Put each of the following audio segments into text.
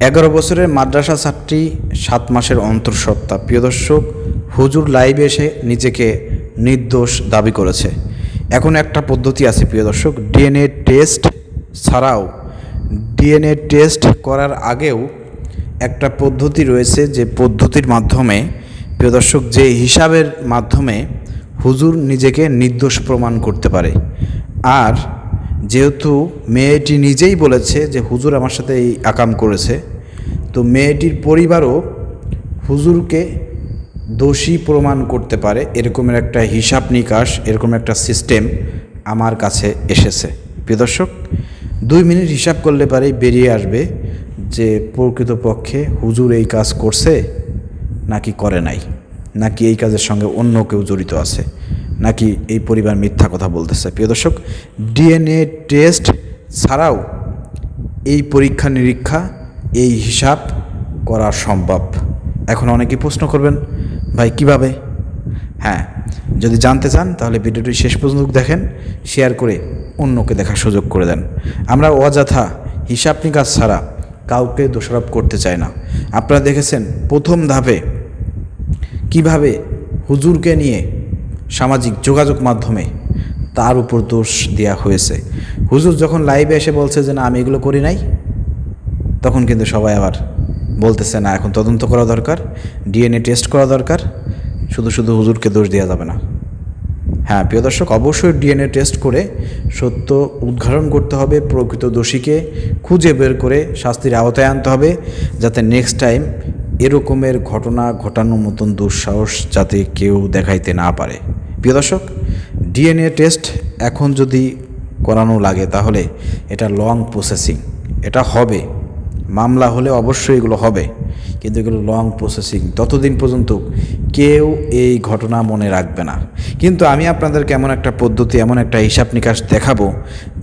11 বছরের মাদ্রাসা ছাত্রী 7 মাসের অন্তঃসত্ত্বা। প্রিয় দর্শক, হুজুর লাইভে এসে নিজেকে নির্দোষ দাবি করেছে। এখন একটা পদ্ধতি আছে প্রিয় দর্শক, ডিএনএ টেস্ট ছাড়াও ডিএনএ টেস্ট করার আগেও একটা পদ্ধতি রয়েছে, যে পদ্ধতির মাধ্যমে প্রিয় দর্শক, যে হিসাবের মাধ্যমে হুজুর নিজেকে নির্দোষ প্রমাণ করতে পারে। আর যেহেতু মেয়েটি নিজেই বলেছে যে হুজুর আমার সাথে এই আকাম করেছে, তো মেয়েটির পরিবারও হুজুরকে দোষী প্রমাণ করতে পারে, এরকমের একটা হিসাব নিকাশ, এরকম একটা সিস্টেম আমার কাছে এসেছে। প্রিয় দর্শক, 2 মিনিট হিসাব করলে পারেই বেরিয়ে আসবে যে প্রকৃতপক্ষে হুজুর এই কাজ করছে নাকি করে নাই, নাকি এই কাজের সঙ্গে অন্য কেউ জড়িত আছে, নাকি এই পরিবার মিথ্যা কথা বলতেছে। প্রিয় দর্শক, ডিএনএ টেস্ট ছাড়াও এই পরীক্ষা নিরীক্ষা, এই হিসাব করা সম্ভব। এখন অনেকেই প্রশ্ন করবেন, ভাই কিভাবে? হ্যাঁ, যদি জানতে চান তাহলে ভিডিওটি শেষ পর্যন্ত দেখেন, শেয়ার করে অন্যকে দেখার সুযোগ করে দেন। আমরা অযথা হিসাব নিকাশ ছাড়া কাউকে দোষারোপ করতে চাই না। আপনারা দেখেছেন প্রথম ধাপে কিভাবে হুজুরকে নিয়ে সামাজিক যোগাযোগ মাধ্যমে তার উপর দোষ দেওয়া হয়েছে। হুজুর যখন লাইভে এসে বলছে যে না আমি এগুলো করি নাই, তখন কিন্তু সবাই আবার বলতেছে না এখন তদন্ত করা দরকার, ডিএনএ টেস্ট করা দরকার, শুধু শুধু হুজুরকে দোষ দেওয়া যাবে না। হ্যাঁ প্রিয় দর্শক, অবশ্যই ডিএনএ টেস্ট করে সত্য উদ্ঘাটন করতে হবে, প্রকৃত দোষীকে খুঁজে বের করে শাস্তির আওতায় আনতে হবে, যাতে নেক্সট টাইম এরকমের ঘটনা ঘটানোর মতন দুঃসাহস যাতে কেউ দেখাইতে না পারে। প্রিয় দর্শক, ডিএনএ টেস্ট এখন যদি করানো লাগে তাহলে এটা লং প্রসেসিং, এটা হবে, মামলা হলে অবশ্যই এগুলো হবে, কিন্তু এগুলো লং প্রসেসিং, ততদিন পর্যন্ত কেউ এই ঘটনা মনে রাখবে না। কিন্তু আমি আপনাদেরকে এমন একটা পদ্ধতি, এমন একটা হিসাব নিকাশ দেখাবো,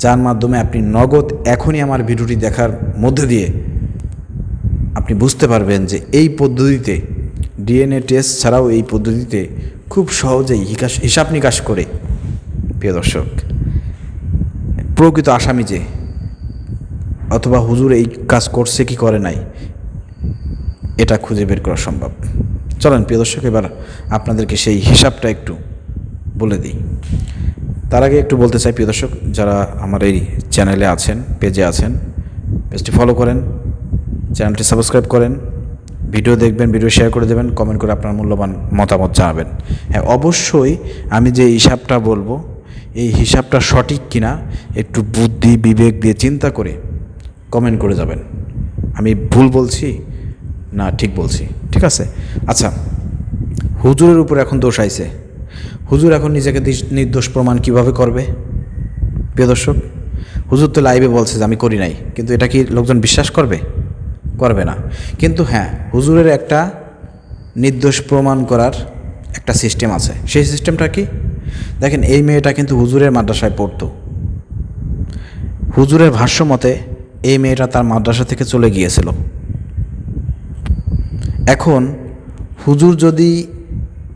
যার মাধ্যমে আপনি নগদ এখনই আমার ভিডিওটি দেখার মধ্যে দিয়ে আপনি বুঝতে পারবেন যে এই পদ্ধতিতে, ডিএনএ টেস্ট ছাড়াও এই পদ্ধতিতে খুব সহজেই হিসাব নিকাশ করে প্রিয় দর্শক প্রকৃত আসামি যে, অথবা হুজুর এই কাজ করছে কি করে নাই, এটা খুঁজে বের করা সম্ভব। চলেন প্রিয় দর্শক, এবার আপনাদেরকে সেই হিসাবটা একটু বলে দিই। তার আগে একটু বলতে চাই প্রিয় দর্শক, যারা আমার এই চ্যানেলে আছেন, পেজে আছেন, পেজটি ফলো করেন, চ্যানেলটি সাবস্ক্রাইব করেন, ভিডিও দেখবেন, ভিডিও শেয়ার করে দেবেন, কমেন্ট করে আপনার মূল্যবান মতামত জানাবেন। হ্যাঁ, অবশ্যই আমি যে হিসাবটা বলবো, এই হিসাবটা সঠিক কিনা একটু বুদ্ধি বিবেক দিয়ে চিন্তা করে কমেন্ট করে যাবেন। আমি ভুল বলছি না ঠিক বলছি, ঠিক আছে? আচ্ছা, হুজুরের উপর এখন দোষ আইছে, হুজুর এখন নিজেকে নির্দোষ প্রমাণ কিভাবে করবে? প্রিয় দর্শক, হুজুর তো লাইভে বলছে যে আমি করি নাই, কিন্তু এটা কি লোকজন বিশ্বাস করবে? করবে না। কিন্তু হ্যাঁ, হুজুরের একটা নির্দোষ প্রমাণ করার একটা সিস্টেম আছে। সেই সিস্টেমটা কি? দেখেন, এই মেয়েটা কিন্তু হুজুরের মাদ্রাসায় পড়তো। হুজুরের ভাষ্য মতে এই মেয়েটা তার মাদ্রাসা থেকে চলে গিয়েছিল। এখন হুজুর যদি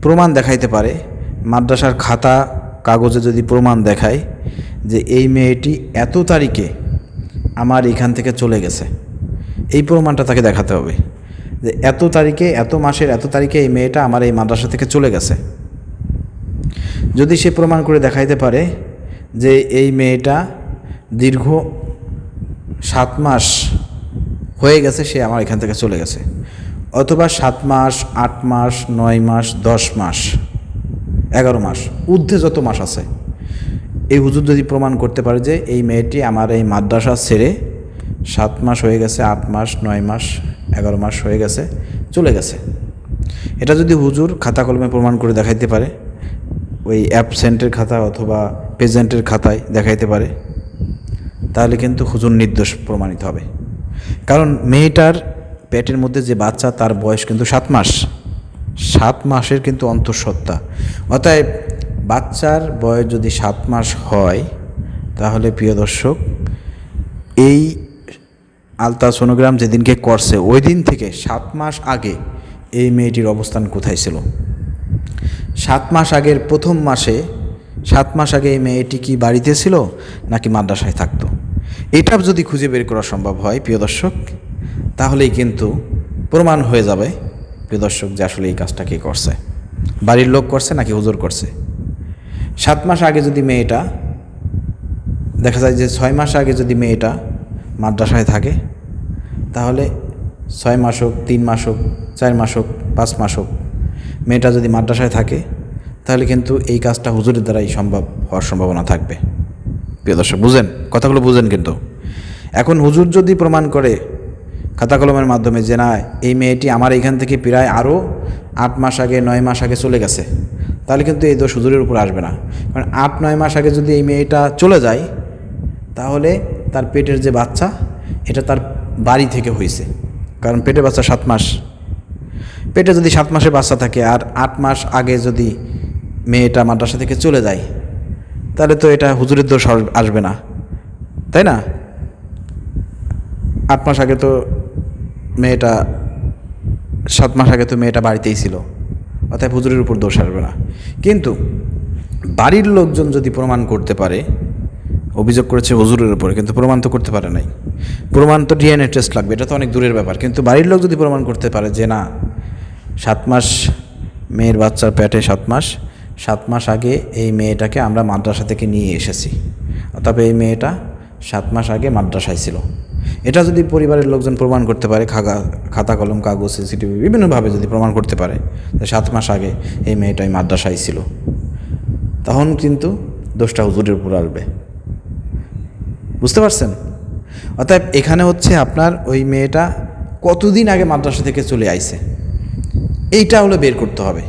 প্রমাণ দেখাইতে পারে, মাদ্রাসার খাতা কাগজে যদি প্রমাণ দেখায় যে এই মেয়েটি এত তারিখে আমার এখান থেকে চলে গেছে, এই প্রমাণটা তাকে দেখাতে হবে যে এত তারিখে, এত মাসের এত তারিখে এই মেয়েটা আমার এই মাদ্রাসা থেকে চলে গেছে। যদি সে প্রমাণ করে দেখাইতে পারে যে এই মেয়েটা দীর্ঘ 7 মাস হয়ে গেছে সে আমার এখান থেকে চলে গেছে, অথবা 7 মাস, 8 মাস, 9 মাস, 10 মাস, 11 মাস, ঊর্ধ্বে যত মাস আছে, এই হুজুর যদি প্রমাণ করতে পারে যে এই মেয়েটি আমার এই মাদ্রাসা ছেড়ে 7 মাস হয়ে গেছে, 8 মাস, 9 মাস, 11 মাস হয়ে গেছে, চলে গেছে, এটা যদি হুজুর খাতা কলমে প্রমাণ করে দেখাইতে পারে, ওই অ্যাবসেন্টের খাতা অথবা প্রেজেন্টের খাতায় দেখাইতে পারে, তাহলে কিন্তু হুজুর নির্দোষ প্রমাণিত হবে। কারণ মেয়েটার পেটের মধ্যে যে বাচ্চা, তার বয়স কিন্তু 7 মাস, 7 মাসের কিন্তু অন্তঃসত্ত্বা। অতএব বাচ্চার বয়স যদি 7 মাস হয়, তাহলে প্রিয় দর্শক, এই আলট্রাসোনোগ্রাম যেদিনকে করছে ওই দিন থেকে 7 মাস আগে এই মেয়েটির অবস্থান কোথায় ছিল? 7 মাস আগের প্রথম মাসে, 7 মাস আগে এই মেয়েটি কি বাড়িতে ছিল নাকি মাদ্রাসায় থাকতো? এটা যদি খুঁজে বের করা সম্ভব হয় প্রিয় দর্শক, তাহলেই কিন্তু প্রমাণ হয়ে যাবে প্রিয় দর্শক যে আসলে এই কাজটা কে করছে, বাড়ির লোক করছে নাকি হুজুর করছে। 7 মাস আগে যদি মেয়েটা দেখা যায় যে 6 মাস আগে যদি মেয়েটা মাদ্রাসায় থাকে, তাহলে 6 মাস হোক, 3 মাস হোক, 4 মাস হোক, 5 মাস হোক, মেয়েটা যদি মাদ্রাসায় থাকে তাহলে কিন্তু এই কাজটা হুজুরের দ্বারাই সম্ভব হওয়ার সম্ভাবনা থাকবে। প্রিয় দর্শক বুঝেন, কথাগুলো বুঝেন কিন্তু। এখন হুজুর যদি প্রমাণ করে খাতা কলমের মাধ্যমে যে না এই মেয়েটি আমার এইখান থেকে প্রায় আরও 8 মাস আগে 9 মাস আগে চলে গেছে, তাহলে কিন্তু এই দোষ হুজুরের উপর আসবে না। কারণ 8-9 মাস আগে যদি এই মেয়েটা চলে যায় তাহলে তার পেটের যে বাচ্চা এটা তার বাড়ি থেকে হয়েছে, কারণ পেটে বাচ্চা 7 মাস, পেটে যদি 7 মাসের বাচ্চা থাকে আর 8 মাস আগে যদি মেয়েটা মাদ্রাসা থেকে চলে যায় তাহলে তো এটা হুজুরের দোষ আসবে না, তাই না? 8 মাস আগে তো মেয়েটা 7 মাস আগে তো মেয়েটা বাড়িতেই ছিল, অতএব হুজুরের উপর দোষ আসবে না। কিন্তু বাড়ির লোকজন যদি প্রমাণ করতে পারে, অভিযোগ করেছে হুজুরের উপরে কিন্তু প্রমাণ তো করতে পারে নাই, প্রমাণ তো ডিএনএ টেস্ট লাগবে, এটা তো অনেক দূরের ব্যাপার। কিন্তু বাড়ির লোক যদি প্রমাণ করতে পারে যে না 7 মাস মেয়ের বাচ্চার পেটে 7 মাস আগে এই মেয়েটাকে আমরা মাদ্রাসা থেকে নিয়ে এসেছি, তবে এই মেয়েটা 7 মাস আগে মাদ্রাসায় ছিল, এটা যদি পরিবারের লোকজন প্রমাণ করতে পারে, খাতা কলম কাগজ সিসিটিভি বিভিন্নভাবে যদি প্রমাণ করতে পারে যে 7 মাস আগে এই মেয়েটাই মাদ্রাসায় ছিল, তখন কিন্তু দোষটা হুজুরের উপর আসবে। বুঝতে পারছেন? অতএব এখানে হচ্ছে আপনার ওই মেয়েটা কতদিন আগে মাদ্রাসা থেকে চলে আইছে এইটা হলো বের করতে হবে,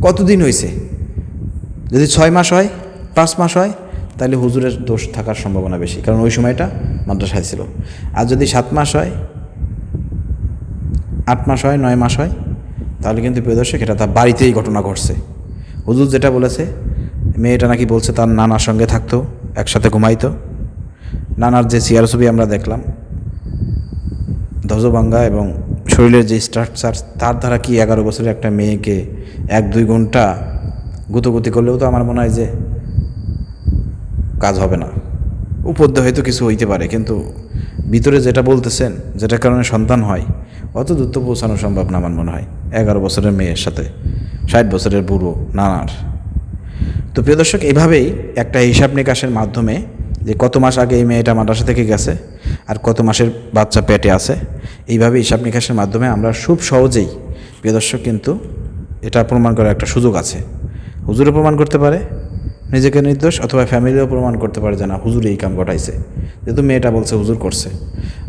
কতদিন হয়েছে। যদি 6 মাস হয়, 5 মাস হয়, তাহলে হুজুরের দোষ থাকার সম্ভাবনা বেশি, কারণ ওই সময়টা মাদ্রাসায় ছিল। আর যদি 7 মাস হয়, 8 মাস হয়, 9 মাস হয়, তাহলে কিন্তু প্রিয় দর্শক এটা তার বাড়িতেই ঘটনা ঘটছে। হুজুর যেটা বলেছে, মেয়েটা নাকি বলছে তার নানার সঙ্গে থাকতো, একসাথে ঘুমাইতো, নানার যে চেয়ার ছবি আমরা দেখলাম ধ্বজভাঙ্গা এবং শরীরের যে স্ট্রাকচার, তার দ্বারা কি 11 বছরের একটা মেয়েকে 1-2 ঘন্টা গুতগুতি করলেও তো আমার মনে হয় যে কাজ হবে না। উপর দিয়ে হয়তো কিছু হইতে পারে, কিন্তু ভিতরে যেটা বলতেছেন, যেটার কারণে সন্তান হয়, অত দূর তো পৌঁছানো সম্ভব না আমার মনে হয় 11 বছরের মেয়ের সাথে 60 বছরের বুড়ো নানার। তো প্রিয় দর্শক, এইভাবেই একটা হিসাব নিকাশের মাধ্যমে যে কত মাস আগে এই মেয়েটা মাদ্রাসা থেকে গেছে আর কত মাসের বাচ্চা পেটে আছে, এইভাবে হিসাব নিকাশের মাধ্যমে আমরা খুব সহজেই প্রিয় দর্শক কিন্তু এটা প্রমাণ করার একটা সুযোগ আছে। হুজুরও প্রমাণ করতে পারে নিজেকে নির্দোষ, অথবা ফ্যামিলিও প্রমাণ করতে পারে যে না হুজুর এই কাম ঘটাইছে, যেহেতু মেয়েটা বলছে হুজুর করছে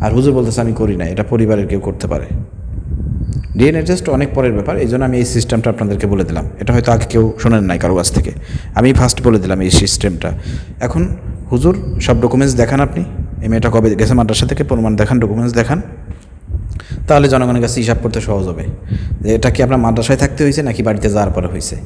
আর হুজুর বলতেছে আমি করি না, এটা পরিবারের কেউ করতে পারে। ডিএনএ টেস্ট অনেক পরের ব্যাপার, এই জন্য আমি এই সিস্টেমটা আপনাদেরকে বলে দিলাম। এটা হয়তো আগে কেউ শোনেন নাই কারো কাছ থেকে, আমি ফার্স্ট বলে দিলাম এই সিস্টেমটা। এখন হুজুর সব ডকুমেন্টস দেখান, আপনি এই মেয়েটা কবে গেছে মাদ্রাসা থেকে প্রমাণ দেখান, ডকুমেন্টস দেখান, তাহলে জনগণের কাছে হিসাব করতে সহজ হবে যে এটা কি আপনার মাদ্রাসায় থাকতে হয়েছে নাকি বাড়িতে যাওয়ার পরে হয়েছে।